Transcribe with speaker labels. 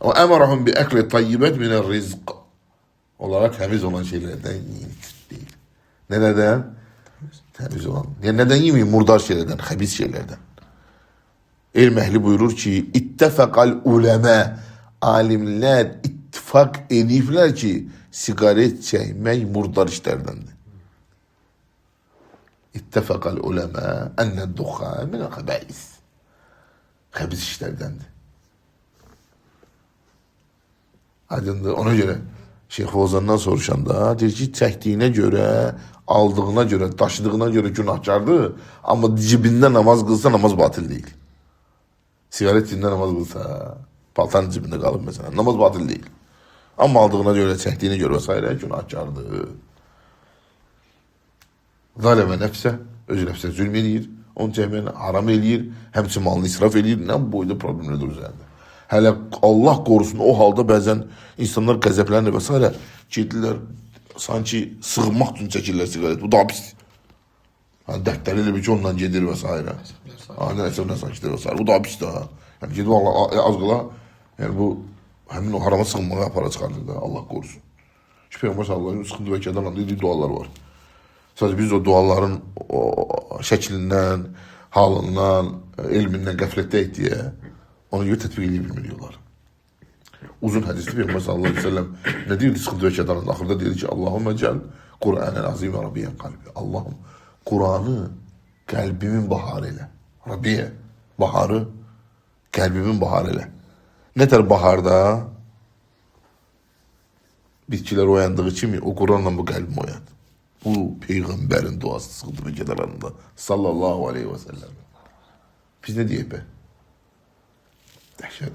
Speaker 1: Ve emarahum bi ekli tayyibet minel rizq. Onlara temiz olan şeylerden yiyin değil. Nelerden? Temiz olan. Yani neden yemeyin? Murdar şeylerden, habis şeylerden. İlm ehli buyurur ki ittefakal ulema, alimler ittifak edipler ki sigaret çekmek murdar işlerdendir. İttefakal ulema enne duhan minel habais. Habis işlerdendir. Aydındır. Ona göre Şeyh Fozan'dan soruşanda deyir ki çəkdiyinə görə, aldığına görə, daşıdığına görə günahkardır. Amma cibində namaz qılsa namaz batil değil. Sigaret cibində namaz qılsa, paltanın cibində qalıb mesela, namaz batil değil. Amma aldığına görə, çəkdiyinə görə vesaire günahkardır. Zaleme nefse, öz nefse zülm edir, onu çəkməyini haram eləyir, həmçin malını israf eləyir, nə boyda problemlərdir üzərində. Hələ Allah qorusun o halda bəzən insanlar qəzəblənir və s. Gedirlər, sanki sığınmaq üçün çəkirlər sigaret. Bu daha pisdir. Hani dərdləri elə bir ki ondan gedir və s. Aynen əsəblə sakitlər və s. Bu daha pisdir ha. Yəni gedib az qala, yəni bu həmin o harama sığınmağa apara çıxardır da Allah qorusun. Ki Peyğəmbər sallallahu əleyhi və səlləm sıxıntı və kədərlə dediyi dualar var. Sadəcə biz o duaların şəklindən, halından, elmindən qəflətdəyik deyə ona göre tetbik edebilmeliyorlar. Uzun hadisli Peygamber sallallahu aleyhi ve sellem ne diyordu sıkıntı ve kederin ahırda dedi ki Allahümme cel Kur'an-ı azim ve Rabbiyen kalbi. Allah'ım Kur'an'ı kalbimin bahar ile. Rabbiye baharı kalbimin bahar ile. Ne ter baharda bitkiler uyandığı için mi? O Kur'an'la bu kalbim uyandı. Bu peygamberin duası sıkıntı ve kederlerinde sallallahu aleyhi ve sellem. Biz ne diyeyim be? Dehşet.